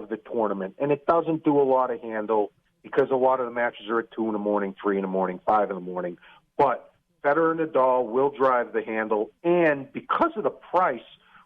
of the tournament, and it doesn't do a lot of handle because a lot of the matches are at 2 in the morning, 3 in the morning, 5 in the morning. But Federer and Nadal will drive the handle, and because of the price,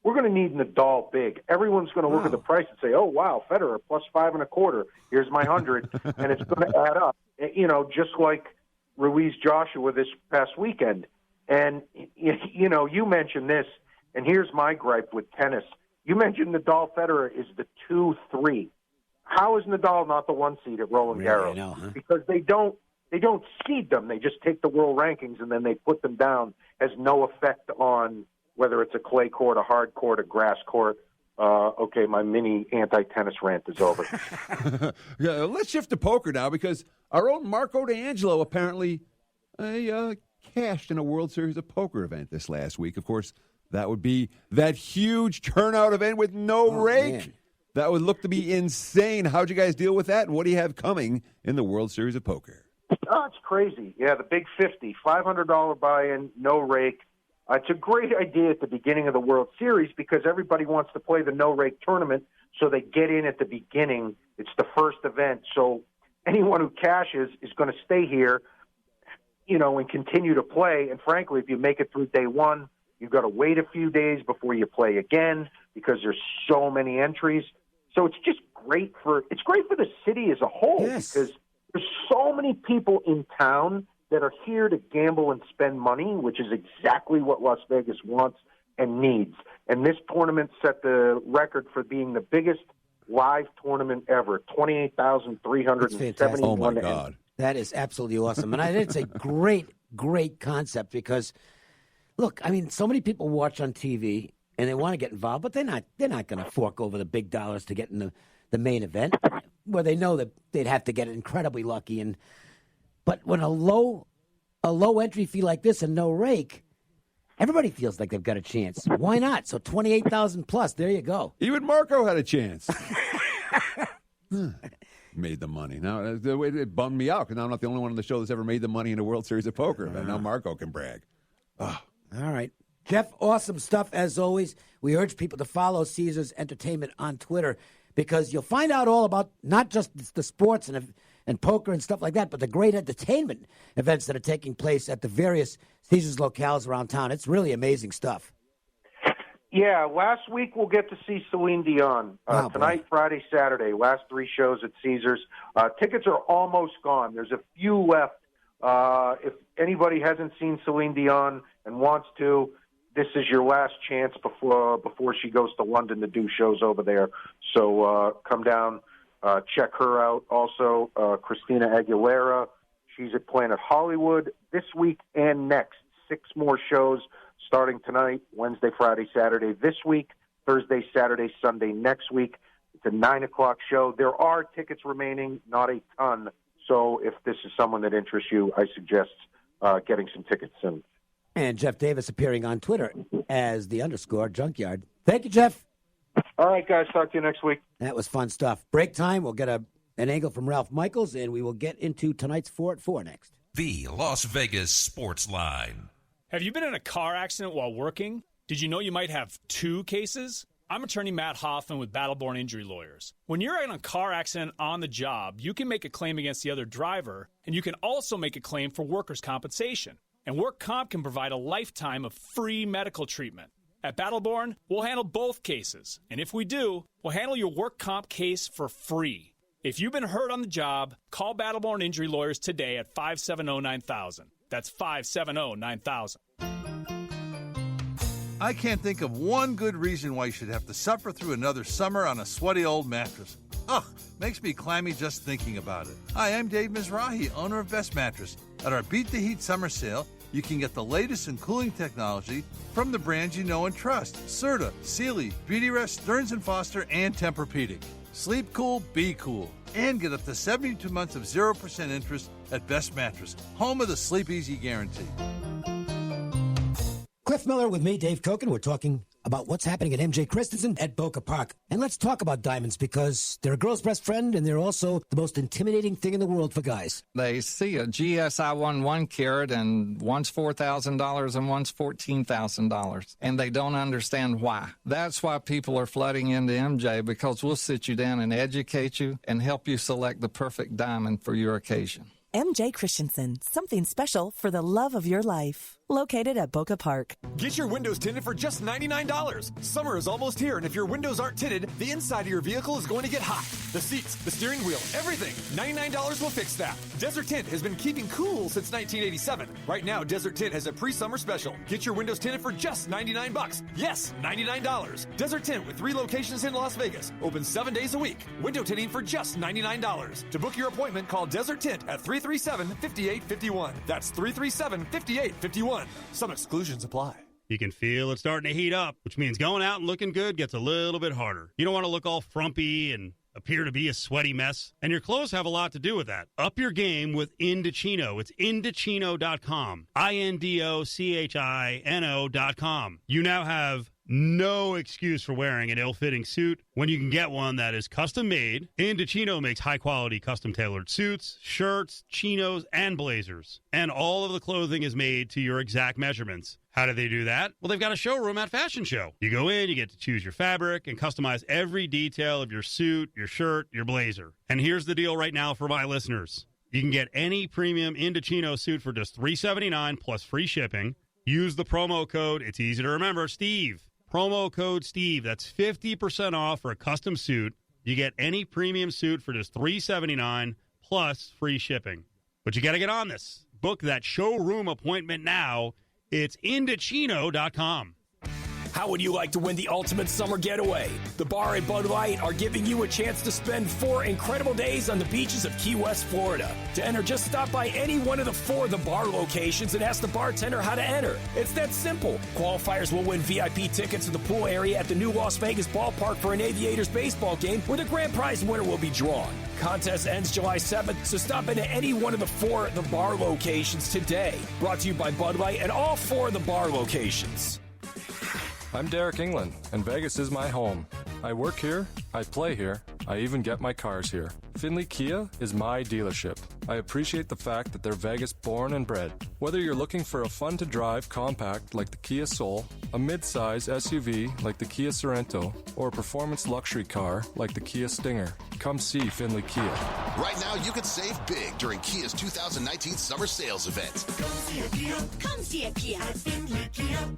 we're going to need Nadal big. Everyone's going to look at the price and say, oh, wow, Federer, plus 5.25. Here's my 100, and it's going to add up. Just like Ruiz Joshua this past weekend. And, you mentioned this, and here's my gripe with tennis. You mentioned Nadal Federer is the 2-3. How is Nadal not the 1 seed at Roland Garros? Really, I know, huh? Because they don't seed them. They just take the world rankings and then they put them down. Has no effect on whether it's a clay court, a hard court, a grass court. Okay, my mini anti-tennis rant is over. Yeah, let's shift to poker now because our own Marco D'Angelo apparently cashed in a World Series of Poker event this last week. Of course, that would be that huge turnout event with no rake. Man. That would look to be insane. How'd you guys deal with that, and what do you have coming in the World Series of Poker? Oh, it's crazy. Yeah, the big 50, $500 buy-in, no rake. It's a great idea at the beginning of the World Series because everybody wants to play the no-rake tournament, so they get in at the beginning. It's the first event, so anyone who cashes is going to stay here, and continue to play. And frankly, if you make it through day one, you've got to wait a few days before you play again because there's so many entries. So it's just great for the city as a whole because there's so many people in town that are here to gamble and spend money, which is exactly what Las Vegas wants and needs. And this tournament set the record for being the biggest live tournament ever, 28,371. Oh, my God. That is absolutely awesome. And it's a great, great concept because, look, I mean, so many people watch on TV and they want to get involved, but they're not going to fork over the big dollars to get in the main event where they know that they'd have to get incredibly lucky. But when a low entry fee like this and no rake, everybody feels like they've got a chance. Why not? So 28,000 plus. There you go. Even Marco had a chance. Made the money. Now, it bummed me out because now I'm not the only one on the show that's ever made the money in a World Series of Poker. But now Marco can brag. Oh. All right. Jeff, awesome stuff as always. We urge people to follow Caesars Entertainment on Twitter because you'll find out all about not just the sports and poker and stuff like that, but the great entertainment events that are taking place at the various Caesars locales around town. It's really amazing stuff. Yeah, last week we'll get to see Celine Dion. Tonight, Friday, Saturday, last 3 shows at Caesars. Tickets are almost gone. There's a few left. If anybody hasn't seen Celine Dion and wants to, this is your last chance before she goes to London to do shows over there. So come down, check her out. Also, Christina Aguilera, she's at Planet Hollywood this week and next. 6 more shows starting tonight, Wednesday, Friday, Saturday this week, Thursday, Saturday, Sunday next week. It's a 9 o'clock show. There are tickets remaining, not a ton. So if this is someone that interests you, I suggest getting some tickets soon. And Jeff Davis appearing on Twitter as the _Junkyard. Thank you, Jeff. All right, guys. Talk to you next week. That was fun stuff. Break time. We'll get an angle from Ralph Michaels, and we will get into tonight's 4 at 4 next. The Las Vegas Sports Line. Have you been in a car accident while working? Did you know you might have 2 cases? I'm attorney Matt Hoffman with Battleborn Injury Lawyers. When you're in a car accident on the job, you can make a claim against the other driver, and you can also make a claim for workers' compensation. And work comp can provide a lifetime of free medical treatment. At Battleborn, we'll handle both cases. And if we do, we'll handle your work comp case for free. If you've been hurt on the job, call Battleborn Injury Lawyers today at 570-9000. That's 570-9000. I can't think of one good reason why you should have to suffer through another summer on a sweaty old mattress. Ugh, makes me clammy just thinking about it. Hi, I'm Dave Mizrahi, owner of Best Mattress. At our Beat the Heat summer sale, you can get the latest in cooling technology from the brands you know and trust. Serta, Sealy, Beautyrest, Stearns & Foster, and Tempur-Pedic. Sleep cool, be cool. And get up to 72 months of 0% interest at Best Mattress, home of the Sleep Easy Guarantee. Cliff Miller with me, Dave Cokin. We're talking about what's happening at MJ Christensen at Boca Park. And let's talk about diamonds because they're a girl's best friend and they're also the most intimidating thing in the world for guys. They see a GSI 1 carat and one's $4,000 and one's $14,000. And they don't understand why. That's why people are flooding into MJ, because we'll sit you down and educate you and help you select the perfect diamond for your occasion. MJ Christensen, something special for the love of your life. Located at Boca Park. Get your windows tinted for just $99. Summer is almost here, and if your windows aren't tinted, the inside of your vehicle is going to get hot. The seats, the steering wheel, everything. $99 will fix that. Desert Tint has been keeping cool since 1987. Right now, Desert Tint has a pre-summer special. Get your windows tinted for just $99. Yes, $99. Desert Tint with 3 locations in Las Vegas. Open 7 days a week. Window tinting for just $99. To book your appointment, call Desert Tint at 337-5851. That's 337-5851. Some exclusions apply. You can feel it starting to heat up, which means going out and looking good gets a little bit harder. You don't want to look all frumpy and appear to be a sweaty mess, and your clothes have a lot to do with that. Up your game with Indochino. It's Indochino.com. INDOCHINO.com. You now have no excuse for wearing an ill-fitting suit when you can get one that is custom-made. Indochino makes high-quality custom-tailored suits, shirts, chinos, and blazers. And all of the clothing is made to your exact measurements. How do they do that? Well, they've got a showroom at Fashion Show. You go in, you get to choose your fabric, and customize every detail of your suit, your shirt, your blazer. And here's the deal right now for my listeners. You can get any premium Indochino suit for just $379 plus free shipping. Use the promo code, it's easy to remember, Steve. Promo code Steve. That's 50% off for a custom suit. You get any premium suit for just $379 plus free shipping. But you got to get on this. Book that showroom appointment now. It's Indochino.com. How would you like to win the ultimate summer getaway? The Bar and Bud Light are giving you a chance to spend 4 incredible days on the beaches of Key West, Florida. To enter, just stop by any one of the 4 The Bar locations and ask the bartender how to enter. It's that simple. Qualifiers will win VIP tickets to the pool area at the new Las Vegas ballpark for an Aviators baseball game where the grand prize winner will be drawn. Contest ends July 7th, so stop into any one of the 4 The Bar locations today. Brought to you by Bud Light and all 4 The Bar locations. I'm Derek England, and Vegas is my home. I work here, I play here, I even get my cars here. Findlay Kia is my dealership. I appreciate the fact that they're Vegas born and bred. Whether you're looking for a fun-to-drive compact like the Kia Soul, a mid-size SUV like the Kia Sorento, or a performance luxury car like the Kia Stinger, come see Findlay Kia. Right now, you can save big during Kia's 2019 summer sales event. Come see a Kia. Come see a Kia at Findlay Kia.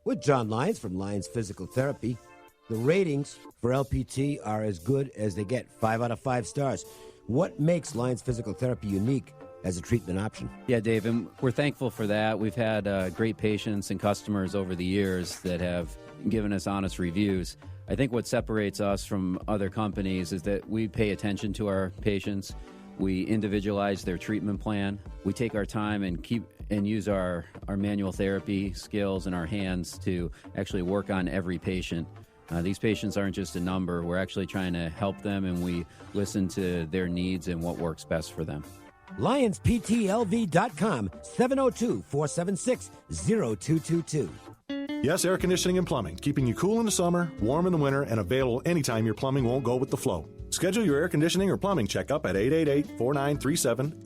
With John Lyons from Lyons Physical Therapy. The ratings for LPT are as good as they get, 5 out of 5 stars. What makes Lyons Physical Therapy unique as a treatment option? Yeah, Dave, and we're thankful for that. We've had great patients and customers over the years that have given us honest reviews. I think what separates us from other companies is that we pay attention to our patients. We individualize their treatment plan. We take our time and use our manual therapy skills and our hands to actually work on every patient. These patients aren't just a number. We're actually trying to help them, and we listen to their needs and what works best for them. LionsPTLV.com, 702-476-0222. Yes, air conditioning and plumbing, keeping you cool in the summer, warm in the winter, and available anytime your plumbing won't go with the flow. Schedule your air conditioning or plumbing checkup at 888-4937,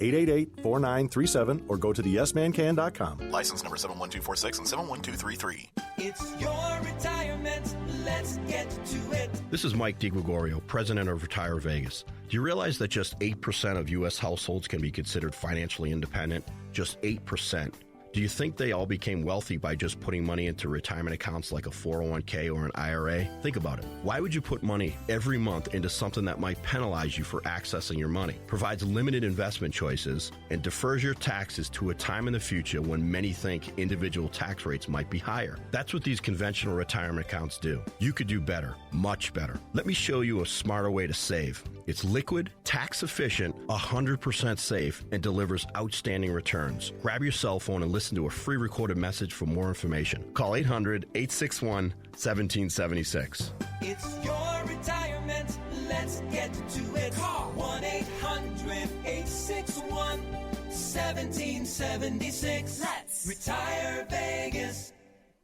888-4937, or go to theyesmancan.com. License number 71246 and 71233. It's your retirement. Let's get to it. This is Mike DiGregorio, president of Retire Vegas. Do you realize that just 8% of U.S. households can be considered financially independent? Just 8%. Do you think they all became wealthy by just putting money into retirement accounts like a 401k or an IRA? Think about it. Why would you put money every month into something that might penalize you for accessing your money, provides limited investment choices, and defers your taxes to a time in the future when many think individual tax rates might be higher? That's what these conventional retirement accounts do. You could do better, much better. Let me show you a smarter way to save. It's liquid, tax efficient, 100% safe, and delivers outstanding returns. Grab your cell phone and listen to a free recorded message for more information. Call 800-861-1776. It's your retirement. Let's get to it. Call 1-800-861-1776. Let's retire Vegas.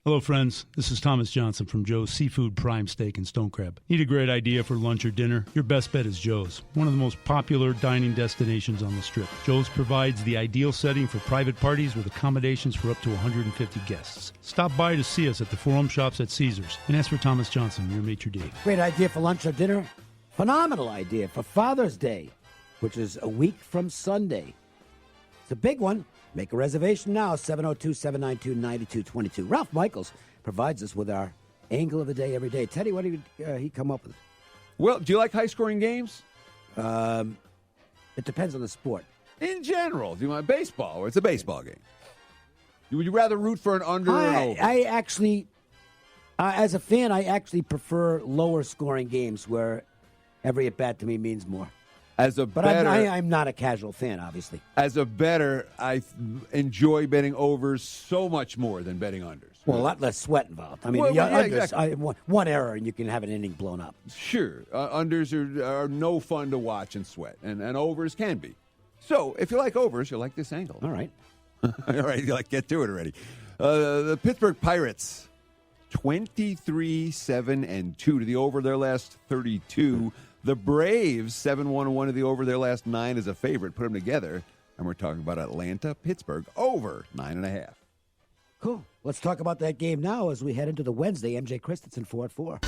Hello, friends. This is Thomas Johnson from Joe's Seafood Prime Steak and Stone Crab. Need a great idea for lunch or dinner? Your best bet is Joe's, one of the most popular dining destinations on the Strip. Joe's provides the ideal setting for private parties with accommodations for up to 150 guests. Stop by to see us at the Forum Shops at Caesars and ask for Thomas Johnson, your maitre d'. Great idea for lunch or dinner. Phenomenal idea for Father's Day, which is a week from Sunday. It's a big one. Make a reservation now, 702-792-9222. Ralph Michaels provides us with our angle of the day every day. Teddy, what did he come up with? Well, do you like high-scoring games? It depends on the sport. In general, do you want baseball, or it's a baseball game? Would you rather root for an under or an over? I actually, as a fan, I actually prefer lower-scoring games where every at-bat to me means more. But I'm not a casual fan, obviously. As a bettor, I enjoy betting overs so much more than betting unders. Well, a lot less sweat involved. I mean, exactly. One error and you can have an inning blown up. Sure. Unders are no fun to watch and sweat, and overs can be. So if you like overs, you'll like this angle. All right. All right, get to it already. The Pittsburgh Pirates, 23-7-2 to the over their last 32. The Braves, 7-1-1 to the over their last 9 as a favorite. Put them together, and we're talking about Atlanta, Pittsburgh, over 9.5. Cool. Let's talk about that game now as we head into the Wednesday. MJ Christensen 4-4.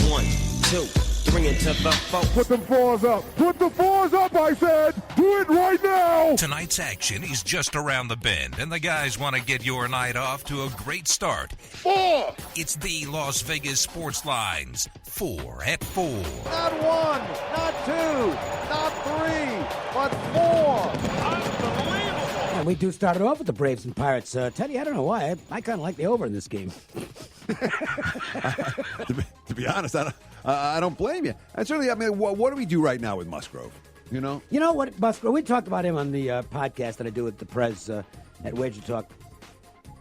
1, 2, 3 into the 4. Put them fours up. Put the fours up, I said. Do it right now. Tonight's action is just around the bend, and the guys want to get your night off to a great start. 4. It's the Las Vegas Sportslines 4 at 4. Not 1, not 2, not 3, but 4. Unbelievable. And we do start it off with the Braves and Pirates. Teddy, I don't know why. I kind of like the over in this game. To be honest, I don't blame you. And certainly, I mean, what do we do right now with Musgrove? You know what, Musgrove? We talked about him on the podcast that I do with the Prez at WagerTalk,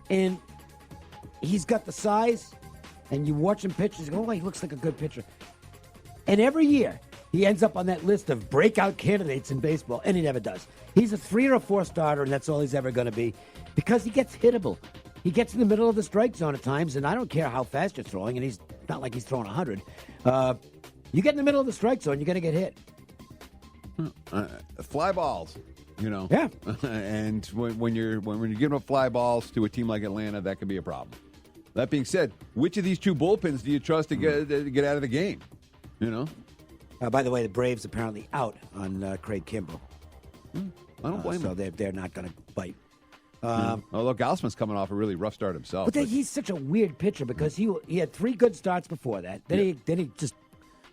and he's got the size. And you watch him pitch, you go, oh, he looks like a good pitcher. And every year, he ends up on that list of breakout candidates in baseball, and he never does. He's a 3 or a 4 starter, and that's all he's ever going to be because he gets hittable. He gets in the middle of the strike zone at times, and I don't care how fast you're throwing, and he's not like he's throwing 100. You get in the middle of the strike zone, you're going to get hit. Fly balls, Yeah. And when you're giving up fly balls to a team like Atlanta, that could be a problem. That being said, which of these two bullpens do you trust to get out of the game? By the way, the Braves apparently out on Craig Kimbrell. I don't blame so him. they're not going to bite. Although Gausman's coming off a really rough start himself. But he's such a weird pitcher because he had 3 good starts before that. Then he just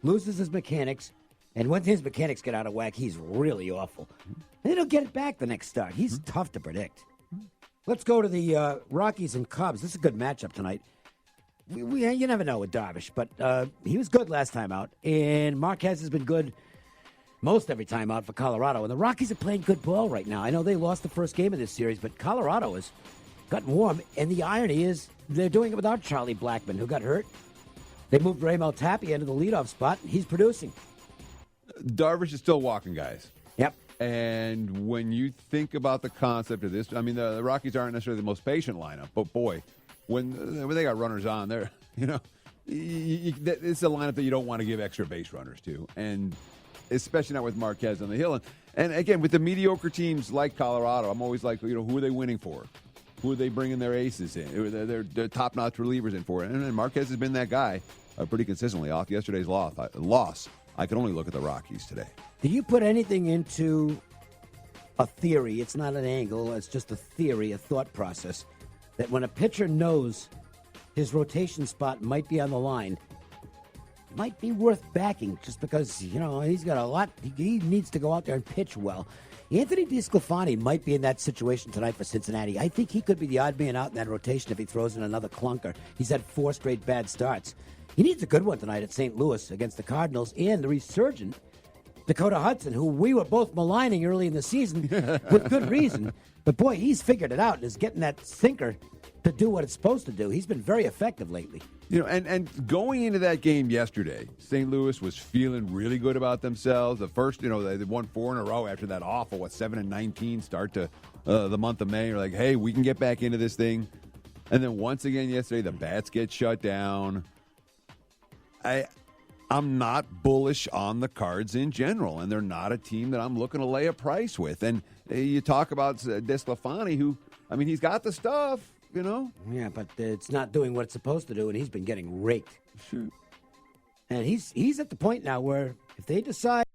loses his mechanics, and when his mechanics get out of whack, he's really awful. And then he'll get it back the next start. He's tough to predict. Let's go to the Rockies and Cubs. This is a good matchup tonight. You never know with Darvish, but he was good last time out, and Marquez has been good most every time out for Colorado. And the Rockies are playing good ball right now. I know they lost the first game of this series, but Colorado has gotten warm, and the irony is they're doing it without Charlie Blackmon, who got hurt. They moved Raymel Tapia into the leadoff spot, and he's producing. Darvish is still walking, guys. Yep. And when you think about the concept of this, I mean, the Rockies aren't necessarily the most patient lineup, but boy, when they got runners on there, it's a lineup that you don't want to give extra base runners to, and especially not with Marquez on the hill. And again, with the mediocre teams like Colorado, I'm always like, who are they winning for? Who are they bringing their aces in? Their top-notch relievers in for? And Marquez has been that guy pretty consistently. Off yesterday's loss, I can only look at the Rockies today. Do you put anything into a theory? It's not an angle. It's just a theory, a thought process, that when a pitcher knows his rotation spot might be on the line, it might be worth backing just because, he's got a lot. He needs to go out there and pitch well. Anthony DeSclafani might be in that situation tonight for Cincinnati. I think he could be the odd man out in that rotation if he throws in another clunker. He's had 4 straight bad starts. He needs a good one tonight at St. Louis against the Cardinals and the resurgent Dakota Hudson, who we were both maligning early in the season with good reason. But, boy, he's figured it out and is getting that sinker to do what it's supposed to do. He's been very effective lately. And going into that game yesterday, St. Louis was feeling really good about themselves. The first, they won 4 in a row after that awful, 7-19 start to the month of May. You're like, hey, we can get back into this thing. And then once again yesterday, the bats get shut down. I'm not bullish on the Cards in general, and they're not a team that I'm looking to lay a price with. And you talk about DeSclafani, who, I mean, he's got the stuff, you know? Yeah, but it's not doing what it's supposed to do, and he's been getting raked. Shoot. And he's at the point now where if they decide